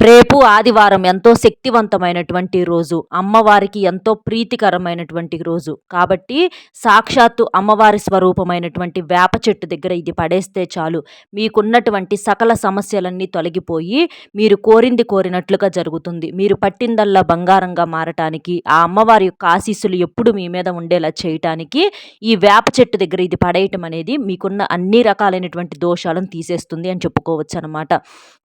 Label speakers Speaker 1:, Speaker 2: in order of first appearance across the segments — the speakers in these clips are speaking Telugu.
Speaker 1: రేపు ఆదివారం ఎంతో శక్తివంతమైనటువంటి రోజు. అమ్మవారికి ఎంతో ప్రీతికరమైనటువంటి రోజు. కాబట్టి సాక్షాత్తు అమ్మవారి స్వరూపమైనటువంటి వేప చెట్టు దగ్గర ఇది పడేస్తే చాలు. మీకున్నటువంటి సకల సమస్యలన్నీ తొలగిపోయి మీరు కోరింది కోరినట్లుగా జరుగుతుంది. మీరు పట్టిందల్లా బంగారంగా మారటానికి, ఆ అమ్మవారి యొక్క ఆశీస్సులు ఎప్పుడు మీ మీద ఉండేలా చేయటానికి ఈ వేప చెట్టు దగ్గర ఇది పడేయటం అనేది మీకున్న అన్ని రకాలైనటువంటి దోషాలను తీసేస్తుంది అని చెప్పుకోవచ్చనమాట.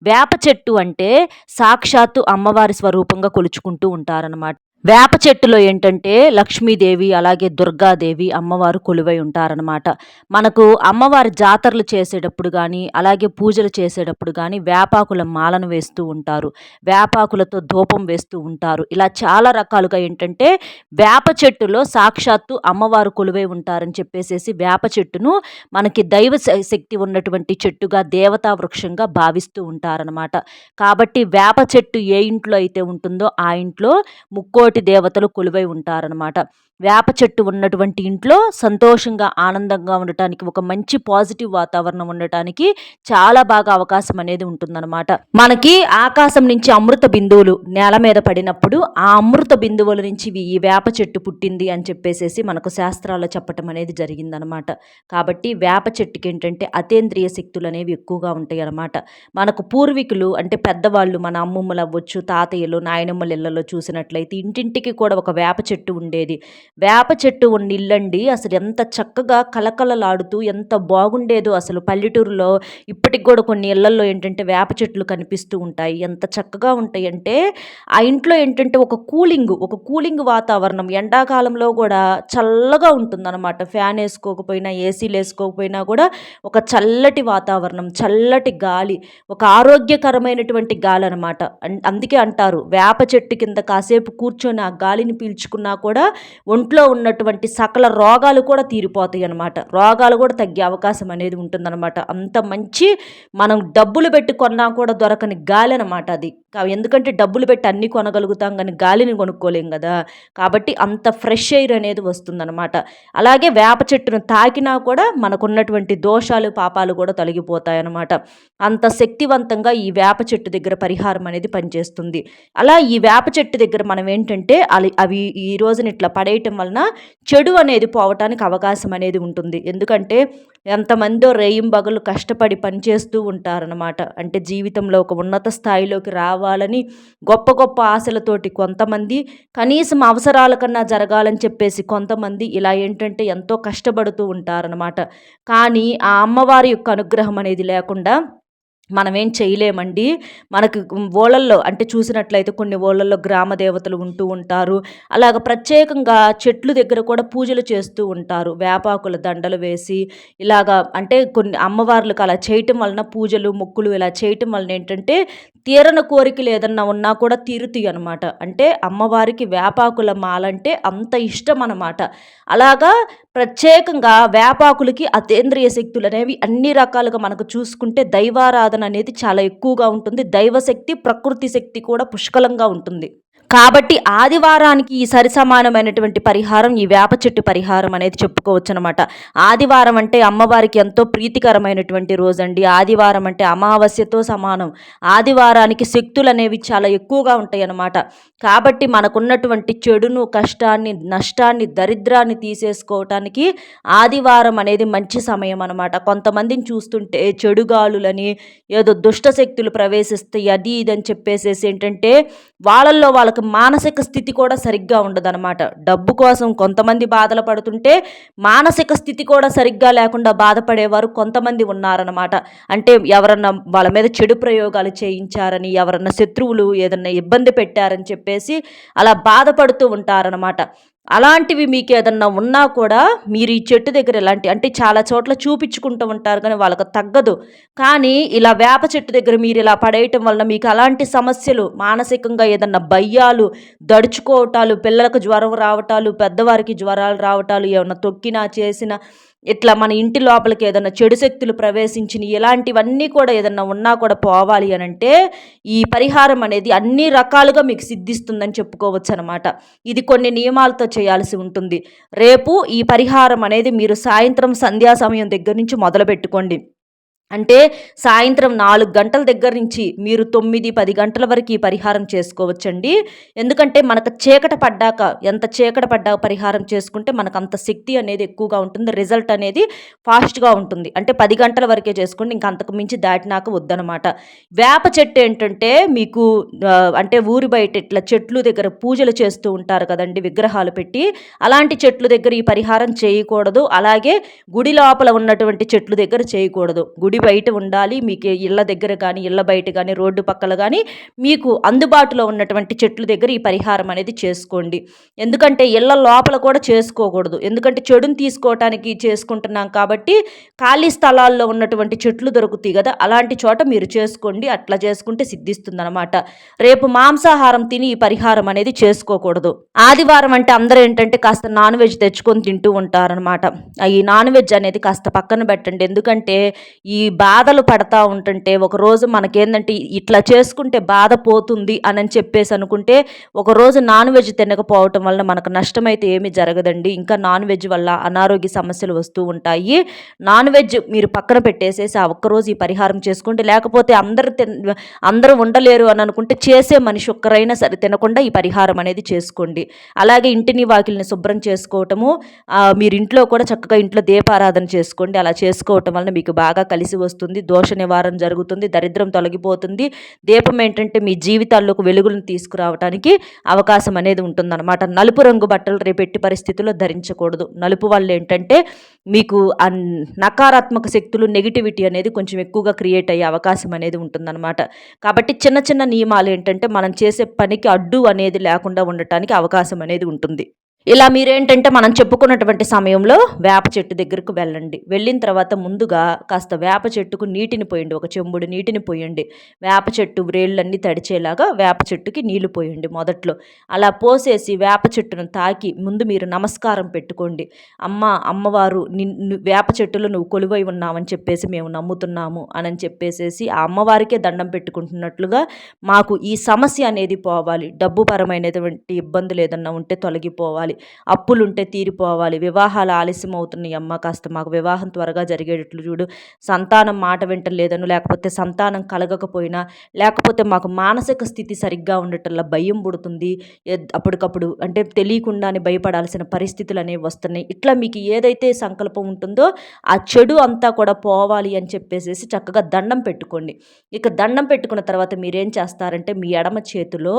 Speaker 1: వేప చెట్టు అంటే సాక్షాత్తు అమ్మవారి స్వరూపంగా కొలుచుకుంటూ ఉంటారనమాట. వేప చెట్టులో ఏంటంటే లక్ష్మీదేవి అలాగే దుర్గాదేవి అమ్మవారు కొలువై ఉంటారనమాట. మనకు అమ్మవారి జాతరలు చేసేటప్పుడు కానీ అలాగే పూజలు చేసేటప్పుడు కానీ వేపాకుల మాలను వేస్తూ ఉంటారు. వేపాకులతో ధూపం వేస్తూ ఉంటారు. ఇలా చాలా రకాలుగా ఏంటంటే వేప చెట్టులో సాక్షాత్తు అమ్మవారు కొలువై ఉంటారని చెప్పేసేసి వేప చెట్టును మనకి దైవ శక్తి ఉన్నటువంటి చెట్టుగా దేవతా వృక్షంగా భావిస్తూ ఉంటారనమాట. కాబట్టి వేప చెట్టు ఏ ఇంట్లో అయితే ఉంటుందో ఆ ఇంట్లో ముక్కోటి దేవతలు కొలువై ఉంటారనమాట. వేప చెట్టు ఉన్నటువంటి ఇంట్లో సంతోషంగా ఆనందంగా ఉండటానికి, ఒక మంచి పాజిటివ్ వాతావరణం ఉండటానికి చాలా బాగా అవకాశం అనేది ఉంటుందన్నమాట. మనకి ఆకాశం నుంచి అమృత బిందువులు నేల మీద పడినప్పుడు ఆ అమృత బిందువుల నుంచి ఈ వేప చెట్టు పుట్టింది అని చెప్పేసేసి మనకు శాస్త్రాల్లో చెప్పటం అనేది జరిగిందనమాట. కాబట్టి వేప చెట్టుకి ఏంటంటే అతీంద్రియ శక్తులు అనేవి ఎక్కువగా ఉంటాయి అన్నమాట. మనకు పూర్వీకులు అంటే పెద్దవాళ్ళు, మన అమ్మమ్మలు అవ్వచ్చు, తాతయ్యలు, నాయనమ్మల ఇళ్లలో చూసినట్లయితే ఇంటింటికి కూడా ఒక వేప చెట్టు ఉండేది. వేప చెట్టు ఉన్న ఇల్లండి అసలు ఎంత చక్కగా కలకలలాడుతూ ఎంత బాగుండేదో అసలు. పల్లెటూరులో ఇప్పటికి కూడా కొన్ని ఇళ్లల్లో ఏంటంటే వేప చెట్లు కనిపిస్తూ ఉంటాయి. ఎంత చక్కగా ఉంటాయి అంటే ఆ ఇంట్లో ఏంటంటే ఒక కూలింగ్ వాతావరణం. ఎండాకాలంలో కూడా చల్లగా ఉంటుందన్నమాట. ఫ్యాన్ వేసుకోకపోయినా, ఏసీలు వేసుకోకపోయినా కూడా ఒక చల్లటి వాతావరణం, చల్లటి గాలి, ఒక ఆరోగ్యకరమైనటువంటి గాలి అనమాట. అందుకే అంటారు వేప చెట్టు కింద కాసేపు కూర్చొని ఆ గాలిని పీల్చుకున్నా కూడా ఒంట్లో ఉన్నటువంటి సకల రోగాలు కూడా తీరిపోతాయి అన్నమాట. రోగాలు కూడా తగ్గే అవకాశం అనేది ఉంటుందన్నమాట. అంత మంచి, మనం డబ్బులు పెట్టి కొన్నా కూడా దొరకని గాలి అనమాట అది. ఎందుకంటే డబ్బులు పెట్టి అన్ని కొనగలుగుతాం కానీ గాలిని కొనుక్కోలేం కదా. కాబట్టి అంత ఫ్రెష్ ఎయిర్ అనేది వస్తుందన్నమాట. అలాగే వేప చెట్టును తాకినా కూడా మనకున్నటువంటి దోషాలు, పాపాలు కూడా తొలగిపోతాయి అన్నమాట. అంత శక్తివంతంగా ఈ వేప చెట్టు దగ్గర పరిహారం అనేది పనిచేస్తుంది. అలా ఈ వేప చెట్టు దగ్గర మనం ఏంటంటే అవి ఈ రోజున ఇట్లా పడేయటం వలన చెడు అనేది పోవటానికి అవకాశం అనేది ఉంటుంది. ఎందుకంటే ఎంతమందో రేయింబగలు కష్టపడి పనిచేస్తూ ఉంటారనమాట. అంటే జీవితంలో ఒక ఉన్నత స్థాయిలోకి రావాలని గొప్ప గొప్ప ఆశలతోటి కొంతమంది, కనీసం అవసరాల కన్నా జరగాలని చెప్పేసి కొంతమంది ఇలా ఏంటంటే ఎంతో కష్టపడుతూ ఉంటారనమాట. కానీ ఆ అమ్మవారి యొక్క అనుగ్రహం అనేది లేకుండా మనమేం చేయలేమండి. మనకు ఊళ్ళల్లో అంటే చూసినట్లయితే కొన్ని ఊళ్ళల్లో గ్రామ దేవతలు ఉంటూ ఉంటారు. అలాగ ప్రత్యేకంగా చెట్లు దగ్గర కూడా పూజలు చేస్తూ ఉంటారు. వేపాకుల దండలు వేసి ఇలాగా అంటే కొన్ని అమ్మవార్లకు అలా చేయటం వలన, పూజలు మొక్కులు ఇలా చేయటం వలన ఏంటంటే తీరని కోరికలు ఏదన్నా ఉన్నా కూడా తీరుతాయి అనమాట. అంటే అమ్మవారికి వేపాకుల మాలంటే అంత ఇష్టం అనమాట. అలాగా ప్రత్యేకంగా వేపాకులకి అతీంద్రియ శక్తులు అనేవి అన్ని రకాలుగా మనకు చూసుకుంటే దైవారాధన అనేది చాలా ఎక్కువగా ఉంటుంది. దైవశక్తి, ప్రకృతి శక్తి కూడా పుష్కలంగా ఉంటుంది. కాబట్టి ఆదివారానికి ఈ సరిసమానమైనటువంటి పరిహారం ఈ వేప చెట్టు పరిహారం అనేది చెప్పుకోవచ్చు అనమాట. ఆదివారం అంటే అమ్మవారికి ఎంతో ప్రీతికరమైనటువంటి రోజండి. ఆదివారం అంటే అమావాస్యతో సమానం. ఆదివారానికి శక్తులు అనేవి చాలా ఎక్కువగా ఉంటాయి అన్నమాట. కాబట్టి మనకున్నటువంటి చెడును, కష్టాన్ని, నష్టాన్ని, దరిద్రాన్ని తీసేసుకోవటానికి ఆదివారం అనేది మంచి సమయం అనమాట. కొంతమందిని చూస్తుంటే చెడుగాలులని, ఏదో దుష్ట శక్తులు ప్రవేశిస్తాయి అది ఇదని చెప్పేసేసి ఏంటంటే వాళ్ళకి మానసిక స్థితి కూడా సరిగ్గా ఉండదన్నమాట. డబ్బు కోసం కొంతమంది బాధలు పడుతుంటే మానసిక స్థితి కూడా సరిగ్గా లేకుండా బాధపడేవారు కొంతమంది ఉన్నారన్నమాట. అంటే ఎవరన్నా వాళ్ళ మీద చెడు ప్రయోగాలు చేయించారని, ఎవరన్నా శత్రువులు ఏదన్నా ఇబ్బంది పెట్టారని చెప్పేసి అలా బాధపడుతూ ఉంటారన్నమాట. అలాంటివి మీకు ఏదన్నా ఉన్నా కూడా మీరు ఈ చెట్టు దగ్గర అంటే చాలా చోట్ల చూపించుకుంటూ ఉంటారు కానీ వాళ్ళకి తగ్గదు. కానీ ఇలా వేప చెట్టు దగ్గర మీరు ఇలా పడేయటం వలన మీకు అలాంటి సమస్యలు, మానసికంగా ఏదన్నా భయాలు, దడుచుకోవటాలు, పిల్లలకు జ్వరం రావటాలు, పెద్దవారికి జ్వరాలు రావటాలు, ఏమన్నా తొక్కినా చేసినా ఇట్లా మన ఇంటి లోపలికి ఏదన్నా చెడు శక్తులు ప్రవేశించిన ఇలాంటివన్నీ కూడా ఏదన్నా ఉన్నా కూడా పోవాలి అని అంటే ఈ పరిహారం అనేది అన్ని రకాలుగా మీకు సిద్ధిస్తుందని చెప్పుకోవచ్చు అనమాట. ఇది కొన్ని నియమాలతో చేయాల్సి ఉంటుంది. రేపు ఈ పరిహారం అనేది మీరు సాయంత్రం సంధ్యా సమయం దగ్గర నుంచి మొదలు పెట్టుకోండి. అంటే సాయంత్రం 4 గంటల దగ్గర నుంచి మీరు 9, 10 గంటల వరకు ఈ పరిహారం చేసుకోవచ్చండి. ఎందుకంటే మనకు చీకట పడ్డాక ఎంత చీకట పడ్డాక పరిహారం చేసుకుంటే మనకంత శక్తి అనేది ఎక్కువగా ఉంటుంది. రిజల్ట్ అనేది ఫాస్ట్‌గా ఉంటుంది. అంటే 10 గంటల వరకే చేసుకోండి. ఇంక అంతకు మించి దాటినాక వద్దనమాట. వేప చెట్టు ఏంటంటే మీకు అంటే ఊరి బయట ఇట్లా చెట్లు దగ్గర పూజలు చేస్తూ ఉంటారు కదండీ విగ్రహాలు పెట్టి. అలాంటి చెట్ల దగ్గర ఈ పరిహారం చేయకూడదు. అలాగే గుడి లోపల ఉన్నటువంటి చెట్లు దగ్గర చేయకూడదు. గుడి బయట ఉండాలి. మీకు ఇళ్ళ దగ్గర కానీ, ఇళ్ళ బయట కానీ, రోడ్డు పక్కల కానీ మీకు అందుబాటులో ఉన్నటువంటి చెట్ల దగ్గర ఈ పరిహారం అనేది చేసుకోండి. ఎందుకంటే ఇళ్ళ లోపల కూడా చేసుకోకూడదు. ఎందుకంటే చెడుని తీసుకోవటానికి చేసుకుంటున్నాం కాబట్టి ఖాళీ స్థలాల్లో ఉన్నటువంటి చెట్లు దొరుకుతాయి కదా, అలాంటి చోట మీరు చేసుకోండి. అట్లా చేసుకుంటే సిద్ధిస్తుందనమాట. రేపు మాంసాహారం తిని ఈ పరిహారం అనేది చేసుకోకూడదు. ఆదివారం అంటే అందరూ ఏంటంటే కాస్త నాన్ వెజ్ తెచ్చుకొని తింటూ ఉంటారనమాట. ఈ నాన్ వెజ్ అనేది కాస్త పక్కన పెట్టండి. ఎందుకంటే ఈ బాధలు పడతా ఉంటుంటే ఒకరోజు మనకేందంటే ఇట్లా చేసుకుంటే బాధ పోతుంది అని చెప్పేసి అనుకుంటే ఒకరోజు నాన్ వెజ్ తినకపోవటం వల్ల మనకు నష్టమైతే ఏమీ జరగదండి. ఇంకా నాన్ వెజ్ వల్ల అనారోగ్య సమస్యలు వస్తూ ఉంటాయి. నాన్ వెజ్ మీరు పక్కన పెట్టేసేసి ఆ ఒక్కరోజు ఈ పరిహారం చేసుకుంటే, లేకపోతే అందరూ ఉండలేరు అని అనుకుంటే చేసే మనిషి ఒక్కరైనా సరే తినకుండా ఈ పరిహారం అనేది చేసుకోండి. అలాగే ఇంటిని వాకిలిని శుభ్రం చేసుకోవటము, మీరు ఇంట్లో కూడా చక్కగా ఇంట్లో దీపారాధన చేసుకోండి. అలా చేసుకోవటం వల్ల మీకు బాగా కలిసి వస్తుంది. దోష నివారణ జరుగుతుంది. దరిద్రం తొలగిపోతుంది. దీపం ఏంటంటే మీ జీవితాల్లోకి వెలుగులను తీసుకురావడానికి అవకాశం అనేది ఉంటుందన్నమాట. నలుపు రంగు బట్టలు రేపు ఎట్టి పరిస్థితుల్లో ధరించకూడదు. నలుపు వల్ల ఏంటంటే మీకు నకారాత్మక శక్తులు, నెగిటివిటీ అనేది కొంచెం ఎక్కువగా క్రియేట్ అయ్యే అవకాశం అనేది ఉంటుందన్నమాట. కాబట్టి చిన్న చిన్న నియమాలు ఏంటంటే మనం చేసే పనికి అడ్డు అనేది లేకుండా ఉండటానికి అవకాశం అనేది ఉంటుంది. ఇలా మీరేంటంటే మనం చెప్పుకున్నటువంటి సమయంలో వేప చెట్టు దగ్గరకు వెళ్ళండి. వెళ్ళిన తర్వాత ముందుగా కాస్త వేప చెట్టుకు నీటిని పోయండి. ఒక చెంబుడు నీటిని పోయండి. వేప చెట్టు వ్రేళ్ళన్నీ తడిచేలాగా వేప చెట్టుకి నీళ్లు పోయండి మొదట్లో. అలా పోసేసి వేప చెట్టును తాకి ముందు మీరు నమస్కారం పెట్టుకోండి. అమ్మవారు వేప చెట్టులో నువ్వు కొలువై ఉన్నావని చెప్పేసి మేము నమ్ముతున్నాము అని చెప్పేసేసి ఆ అమ్మవారికే దండం పెట్టుకుంటున్నట్లుగా మాకు ఈ సమస్య అనేది పోవాలి, డబ్బు పరమైనటువంటి ఇబ్బందులు ఏదన్నా ఉంటే తొలగిపోవాలి, అప్పులుంటే తీరిపోవాలి, వివాహాలు ఆలస్యం అవుతున్నాయి అమ్మ, కాస్త మాకు వివాహం త్వరగా జరిగేటట్లు చూడు, సంతానం మాట వింటలేదను, లేకపోతే సంతానం కలగకపోయినా, లేకపోతే మాకు మానసిక స్థితి సరిగ్గా ఉండటంలో భయం పుడుతుంది, అప్పటికప్పుడు అంటే తెలియకుండానే భయపడాల్సిన పరిస్థితులు అనేవి వస్తున్నాయి. ఇట్లా మీకు ఏదైతే సంకల్పం ఉంటుందో ఆ చెడు అంతా కూడా పోవాలి అని చెప్పేసి చక్కగా దండం పెట్టుకోండి. ఇక దండం పెట్టుకున్న తర్వాత మీరేం చేస్తారంటే మీ ఎడమ చేతిలో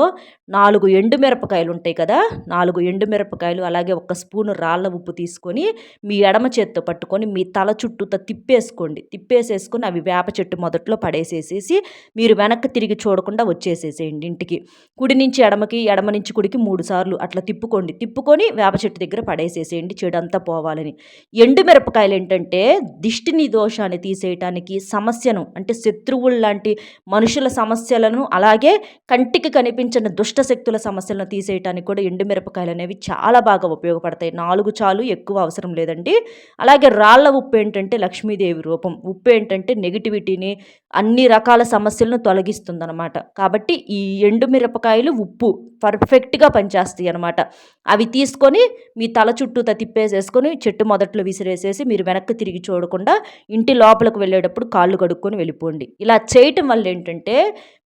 Speaker 1: 4 ఎండుమిరపకాయలు ఉంటాయి కదా, 4 ఎండుమిరపకాయలు అలాగే 1 స్పూను రాళ్ళ ఉప్పు తీసుకొని మీ ఎడమ చేత్తో పట్టుకొని మీ తల చుట్టూతో తిప్పేసేసుకొని అవి వేప చెట్టు మొదట్లో పడేసేసేసి మీరు వెనక్కి తిరిగి చూడకుండా వచ్చేసేసేయండి ఇంటికి. కుడి నుంచి ఎడమకి, ఎడమ నుంచి కుడికి 3 సార్లు అట్లా తిప్పుకొని వేప చెట్టు దగ్గర పడేసేసేయండి, చెడంతా పోవాలని. ఎండుమిరపకాయలు ఏంటంటే దిష్టిని దోషాన్ని తీసేయటానికి, సమస్యను అంటే శత్రువులు లాంటి మనుషుల సమస్యలను, అలాగే కంటికి కనిపించిన దుష్ట శక్తుల సమస్యలను తీసేయటానికి కూడా ఎండుమిరపకాయలు అనేవి చాలా బాగా ఉపయోగపడతాయి. 4 చాలు, ఎక్కువ అవసరం లేదండి. అలాగే రాళ్ళ ఉప్పు ఏంటంటే లక్ష్మీదేవి రూపం. ఉప్పు ఏంటంటే నెగిటివిటీని, అన్ని రకాల సమస్యలను తొలగిస్తుందన్నమాట. కాబట్టి ఈ ఎండుమిరపకాయలు, ఉప్పు పర్ఫెక్ట్గా పనిచేస్తాయి అన్నమాట. అవి తీసుకొని మీ తల చుట్టూతా తిప్పేసేసుకొని చెట్టు మొదట్లో విసిరేసేసి మీరు వెనక్కి తిరిగి చూడకుండా ఇంటి లోపలికి వెళ్ళేటప్పుడు కాళ్ళు కడుక్కొని వెళ్ళిపోండి. ఇలా చేయటం వల్ల ఏంటంటే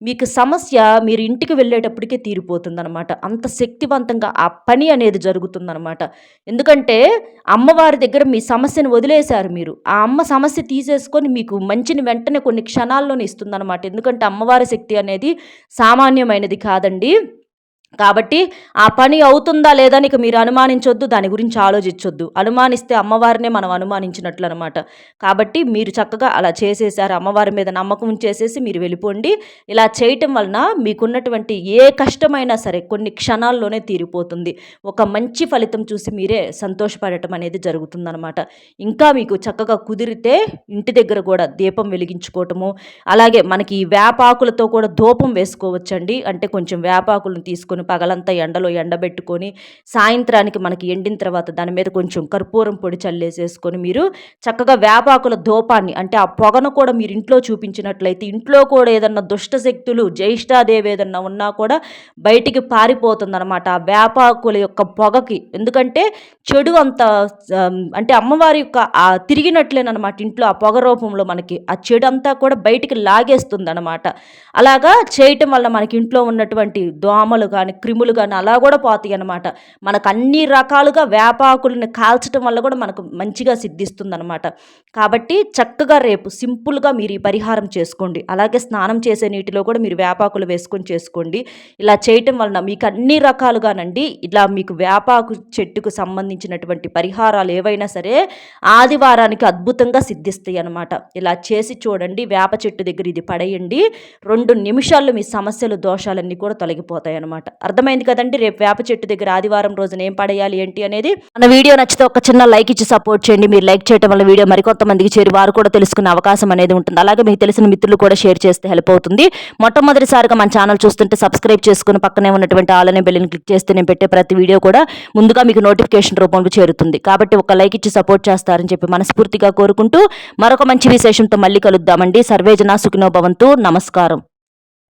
Speaker 1: మీకు సమస్య మీరు ఇంటికి వెళ్ళేటప్పటికే తీరిపోతుందన్నమాట. అంత శక్తివంతంగా ఆ పని అనేది జరుగుతుందన్నమాట. ఎందుకంటే అమ్మవారి దగ్గర మీ సమస్యను వదిలేశారు మీరు. ఆ అమ్మ సమస్య తీసేసుకొని మీకు మంచిని వెంటనే కొన్ని క్షణాల్లోనే ఇస్తుందన్నమాట. ఎందుకంటే అమ్మవారి శక్తి అనేది సామాన్యమైనది కాదండి. కాబట్టి ఆ పని అవుతుందా లేదా అని మీరు అనుమానించొద్దు, దాని గురించి ఆలోచించొద్దు. అనుమానిస్తే అమ్మవారినే మనం అనుమానించినట్లు అనమాట. కాబట్టి మీరు చక్కగా అలా చేసేసారు, అమ్మవారి మీద నమ్మకం ఉంచేసేసి మీరు వెళ్ళిపోండి. ఇలా చేయటం వలన మీకున్నటువంటి ఏ కష్టమైనా సరే కొన్ని క్షణాల్లోనే తీరిపోతుంది. ఒక మంచి ఫలితం చూసి మీరే సంతోషపడటం అనేది జరుగుతుందనమాట. ఇంకా మీకు చక్కగా కుదిరితే ఇంటి దగ్గర కూడా దీపం వెలిగించుకోవటము, అలాగే మనకి వేపాకులతో కూడా ధూపం వేసుకోవచ్చండి. అంటే కొంచెం వేపాకులను తీసుకొని పగలంతా ఎండలో ఎండబెట్టుకొని సాయంత్రానికి మనకి ఎండిన తర్వాత దాని మీద కొంచెం కర్పూరం పొడి చల్లేసేసుకొని మీరు చక్కగా వేపాకుల ధూపాన్ని అంటే ఆ పొగను కూడా మీరు ఇంట్లో చూపించినట్లయితే ఇంట్లో కూడా ఏదన్నా దుష్ట శక్తులు జ్యేష్ఠాదేవి ఏదన్నా ఉన్నా కూడా బయటికి పారిపోతుందన్నమాట ఆ వేపాకుల యొక్క పొగకి. ఎందుకంటే చెడు అంత అంటే అమ్మవారి యొక్క తిరిగినట్లేనమాట ఇంట్లో ఆ పొగ రూపంలో మనకి ఆ చెడు అంతా కూడా బయటికి లాగేస్తుంది అనమాట. అలాగా చేయటం వల్ల మనకి ఇంట్లో ఉన్నటువంటి దోమలు కానీ క్రిములు కానీ అలా కూడా పోతాయి అనమాట. మనకు అన్ని రకాలుగా వేపాకులను కాల్చడం వల్ల కూడా మనకు మంచిగా సిద్ధిస్తుంది అనమాట. కాబట్టి చక్కగా రేపు సింపుల్గా మీరు ఈ పరిహారం చేసుకోండి. అలాగే స్నానం చేసే నీటిలో కూడా మీరు వేపాకులు వేసుకొని చేసుకోండి. ఇలా చేయటం వలన మీకు అన్ని రకాలుగానండి ఇలా మీకు వేపాకు చెట్టుకు సంబంధించినటువంటి పరిహారాలు ఏవైనా సరే ఆదివారానికి అద్భుతంగా సిద్ధిస్తాయి అనమాట. ఇలా చేసి చూడండి. వేప చెట్టు దగ్గర ఇది పడేయండి. 2 నిమిషాల్లో మీ సమస్యలు దోషాలన్నీ కూడా తొలగిపోతాయి అనమాట. అర్థమైంది కదండి. రేపు వేప చెట్టు దగ్గర ఆదివారం రోజున ఏం పడేయాలి ఏంటి అనేది. మన వీడియో నచ్చితే ఒక చిన్న లైక్ ఇచ్చి సపోర్ట్ చేయండి. మీరు లైక్ చేయడం వల్ల వీడియో మరికొంతమందికి చేరి వారు కూడా తెలుసుకునే అవకాశం అనేది ఉంటుంది. అలాగే మీకు తెలిసిన మిత్రులు కూడా షేర్ చేస్తే హెల్ప్ అవుతుంది. మొట్టమొదటిసారిగా మన ఛానల్ చూస్తుంటే సబ్స్క్రైబ్ చేసుకుని పక్కనే ఉన్నటువంటి ఆల్ అనే బెల్ని క్లిక్ చేస్తే నేను పెట్టే ప్రతి వీడియో కూడా ముందుగా మీకు నోటిఫికేషన్ రూపంలో చేరుతుంది. కాబట్టి ఒక లైక్ ఇచ్చి సపోర్ట్ చేస్తారని చెప్పి మనస్ఫూర్తిగా కోరుకుంటూ మరొక మంచి విశేషంతో మళ్ళీ కలుద్దామండి. సర్వేజన సుఖినో భవంతు. నమస్కారం.